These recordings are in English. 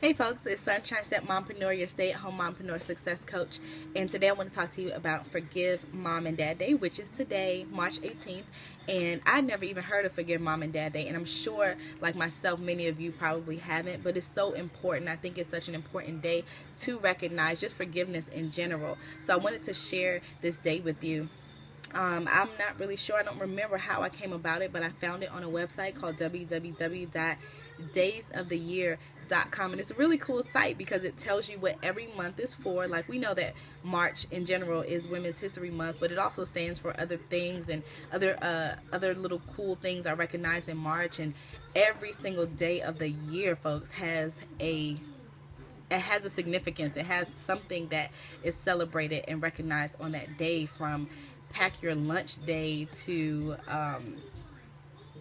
Hey folks, it's Sunshine Step Mompreneur, your stay-at-home mompreneur success coach, and today I want to talk to you about Forgive Mom and Dad Day, which is today, March 18th, and I'd never even heard of Forgive Mom and Dad Day, and I'm sure, like myself, many of you probably haven't, but it's so important. I think it's such an important day to recognize just forgiveness in general, so I wanted to share this day with you. I'm not really sure. I don't remember how I came about it, but I found it on a website called www.daysoftheyear.com, and it's a really cool site because it tells you what every month is for. Like, we know that March in general is Women's History Month, but it also stands for other things, and other little cool things are recognized in March. And every single day of the year, folks, has a significance. It has something that is celebrated and recognized on that day, from pack your lunch day to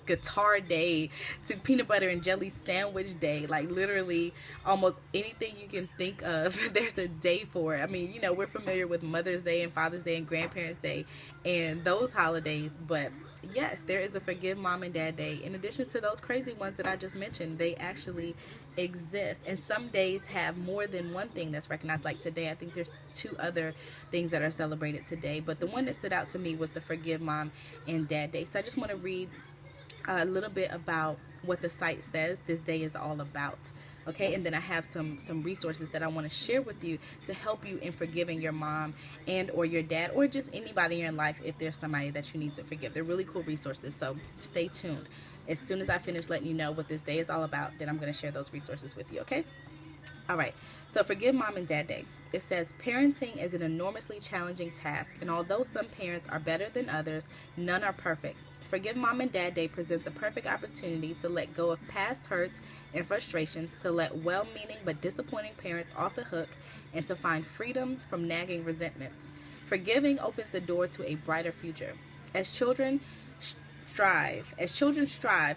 guitar day to peanut butter and jelly sandwich day. Like, literally almost anything you can think of, there's a day for it. I mean, we're familiar with Mother's Day and Father's Day and Grandparents Day and those holidays, but yes, there is a Forgive Mom and Dad Day. In addition to those crazy ones that I just mentioned, they actually exist. And some days have more than one thing that's recognized. Like today, I think there's two other things that are celebrated today. But the one that stood out to me was the Forgive Mom and Dad Day. So I just want to read a little bit about what the site says this day is all about. Okay, and then I have some resources that I want to share with you to help you in forgiving your mom and or your dad, or just anybody in your life if there's somebody that you need to forgive. They're really cool resources, so stay tuned. As soon as I finish letting you know what this day is all about, then I'm going to share those resources with you, okay? All right, so Forgive Mom and Dad Day. It says, parenting is an enormously challenging task, and although some parents are better than others, none are perfect. Forgive Mom and Dad Day presents a perfect opportunity to let go of past hurts and frustrations, to let well-meaning but disappointing parents off the hook, and to find freedom from nagging resentments. Forgiving opens the door to a brighter future. As children strive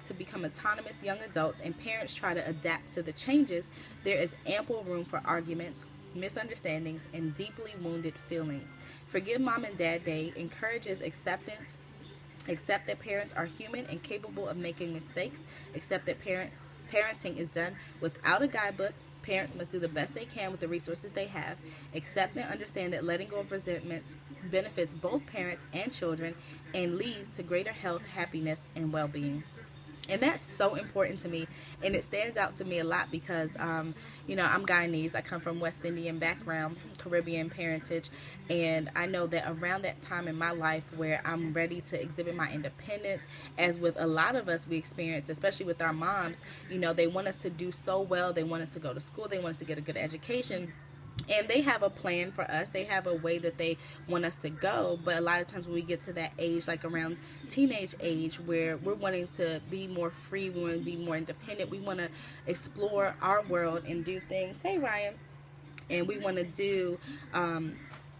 to become autonomous young adults and parents try to adapt to the changes, there is ample room for arguments, misunderstandings, and deeply wounded feelings. Forgive Mom and Dad Day encourages acceptance. Accept that parents are human and capable of making mistakes. Accept that parenting is done without a guidebook. Parents must do the best they can with the resources they have. Accept and understand that letting go of resentments benefits both parents and children and leads to greater health, happiness, and well-being. And that's so important to me, and it stands out to me a lot because, I'm Guyanese. I come from West Indian background, Caribbean parentage, and I know that around that time in my life where I'm ready to exhibit my independence, as with a lot of us we experience, especially with our moms, they want us to do so well. They want us to go to school. They want us to get a good education. And they have a plan for us. They have a way that they want us to go. But a lot of times when we get to that age, like around teenage age, where we're wanting to be more free, we want to be more independent, we want to explore our world and do things. Hey, Ryan. And we want to do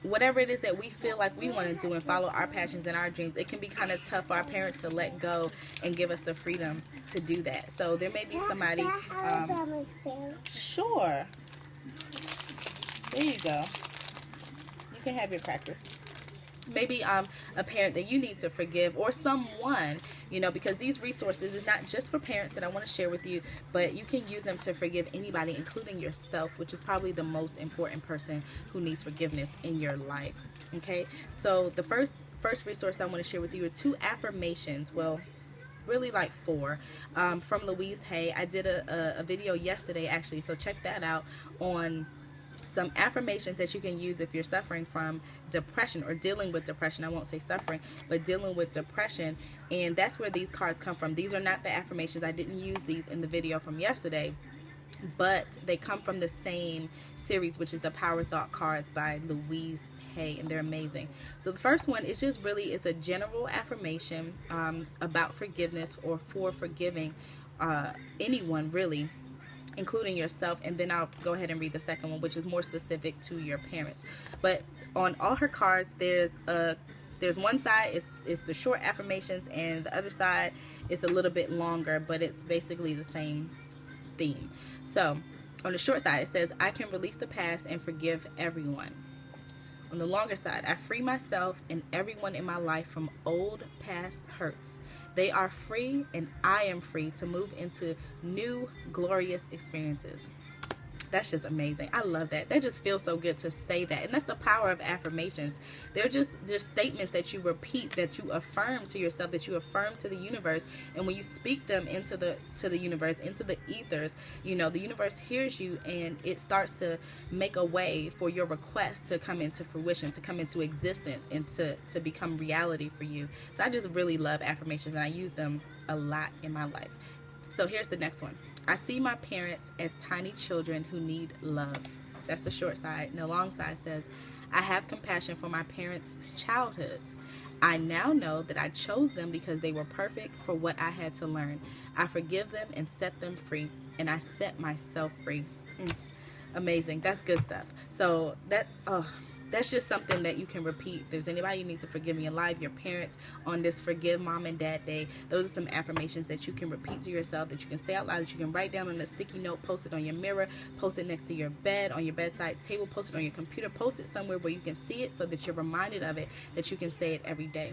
whatever it is that we feel like we want to do and follow our passions and our dreams. It can be kind of tough for our parents to let go and give us the freedom to do that. So there may be somebody. Sure. There you go. You can have your crackers. Maybe a parent that you need to forgive, or someone, because these resources is not just for parents that I want to share with you, but you can use them to forgive anybody, including yourself, which is probably the most important person who needs forgiveness in your life. Okay, so the first resource I want to share with you are 2 affirmations. Well, really like 4, from Louise Hay. I did a video yesterday, actually, so check that out, on some affirmations that you can use if you're suffering from depression or dealing with depression. I won't say suffering, but dealing with depression. And that's where these cards come from. These are not the affirmations. I didn't use these in the video from yesterday, but they come from the same series, which is the Power Thought cards by Louise Hay, and they're amazing. So the first one is just really, it's a general affirmation about forgiveness, or for forgiving anyone, really, including yourself. And then I'll go ahead and read the second one, which is more specific to your parents. But on all her cards, there's one side is the short affirmations, and the other side is a little bit longer, but it's basically the same theme. So on the short side, it says, I can release the past and forgive everyone. On the longer side, I free myself and everyone in my life from old past hurts. They are free and I am free to move into new glorious experiences. That's just amazing. I love that. That just feels so good to say that. And that's the power of affirmations. They're just statements that you repeat, that you affirm to yourself, that you affirm to the universe. And when you speak them into the universe, into the ethers, you know, the universe hears you, and it starts to make a way for your request to come into fruition, to come into existence, and to become reality for you. So I just really love affirmations, and I use them a lot in my life. So here's the next one. I see my parents as tiny children who need love. That's the short side. And the long side says, I have compassion for my parents' childhoods. I now know that I chose them because they were perfect for what I had to learn. I forgive them and set them free, and I set myself free. Amazing. That's good stuff. So that's just something that you can repeat. If there's anybody you need to forgive in your life, your parents, on this Forgive Mom and Dad Day, those are some affirmations that you can repeat to yourself, that you can say out loud, that you can write down on a sticky note, post it on your mirror, post it next to your bed, on your bedside table, post it on your computer, post it somewhere where you can see it so that you're reminded of it, that you can say it every day.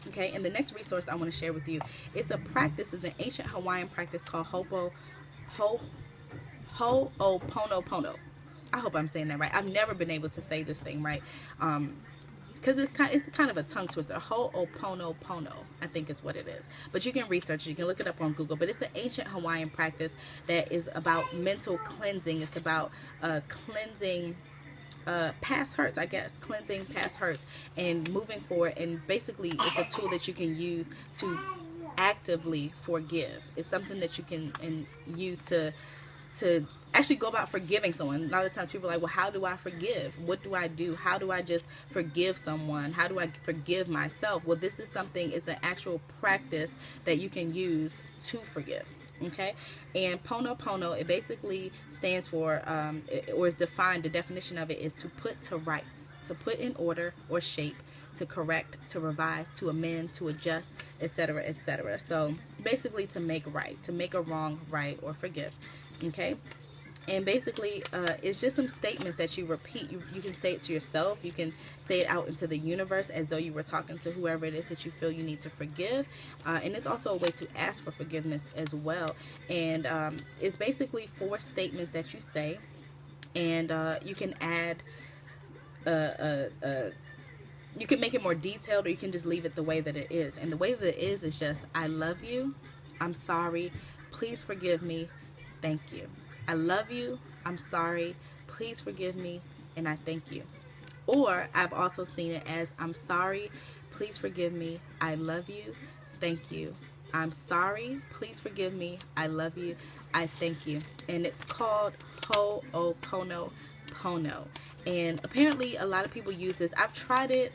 Okay, and the next resource I want to share with you is a practice. It's an ancient Hawaiian practice called Ho'oponopono. I hope I'm saying that right. I've never been able to say this thing right, because it's kind of a tongue twister. Ho'oponopono, I think is what it is. But you can research it. You can look it up on Google. But it's the ancient Hawaiian practice that is about mental cleansing. It's about cleansing past hurts, I guess, cleansing past hurts and moving forward. And basically, it's a tool that you can use to actively forgive. It's something that you can use to actually go about forgiving someone. A lot of times people are like, well, how do I forgive? What do I do? How do I just forgive someone? How do I forgive myself? Well, this is something, it's an actual practice that you can use to forgive. Okay, and Pono, it basically stands for, or is defined, the definition of it is to put to rights, to put in order or shape, to correct, to revise, to amend, to adjust, etc., etc. So basically to make right, to make a wrong right, or forgive. Okay, and basically it's just some statements that you repeat. You can say it to yourself, you can say it out into the universe as though you were talking to whoever it is that you feel you need to forgive, and it's also a way to ask for forgiveness as well. And it's basically 4 statements that you say, and you can add you can make it more detailed, or you can just leave it the way that it is. And the way that it is just, I love you, I'm sorry, please forgive me, thank you. I love you, I'm sorry, please forgive me, and I thank you. Or I've also seen it as, I'm sorry, please forgive me, I love you, thank you. I'm sorry, please forgive me, I love you, I thank you. And it's called Ho'oponopono. And apparently a lot of people use this. I've tried it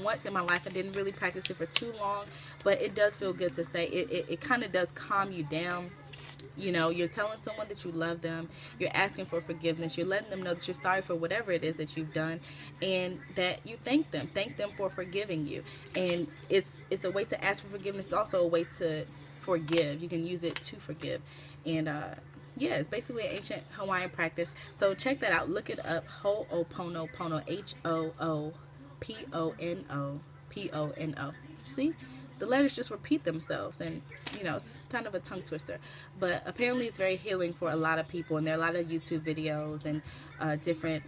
once in my life. I didn't really practice it for too long, but it does feel good to say. It kind of does calm you down. You know, you're telling someone that you love them, you're asking for forgiveness, you're letting them know that you're sorry for whatever it is that you've done, and that you thank them for forgiving you. And it's a way to ask for forgiveness. It's also a way to forgive. You can use it to forgive. And yeah, it's basically an ancient Hawaiian practice. So check that out. Look it up. Ho'oponopono. Ho'oponopono. See? The letters just repeat themselves, and you know, it's kind of a tongue twister, but apparently it's very healing for a lot of people. And there are a lot of YouTube videos and different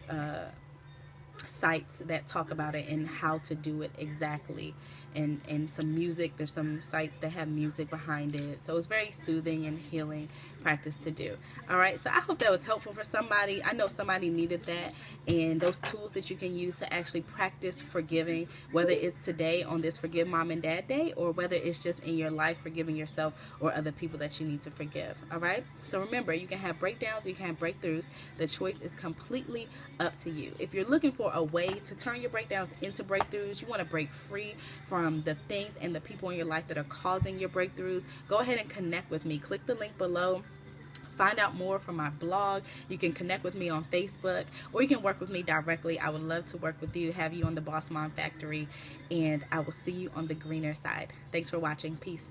sites that talk about it and how to do it exactly, and some music. There's some sites that have music behind it, so it's very soothing and healing practice to do. All right, so I hope that was helpful for somebody. I know somebody needed that, and those tools that you can use to actually practice forgiving, whether it's today on this Forgive Mom and Dad Day, or whether it's just in your life forgiving yourself or other people that you need to forgive. All right, so remember, you can have breakdowns, you can have breakthroughs. The choice is completely up to you. If you're looking for a way to turn your breakdowns into breakthroughs, you want to break free from the things and the people in your life that are causing your breakthroughs, go ahead and connect with me. Click the link below. Find out more from my blog. You can connect with me on Facebook, or you can work with me directly. I would love to work with you, have you on the Boss Mom Factory, and I will see you on the greener side. Thanks for watching. Peace.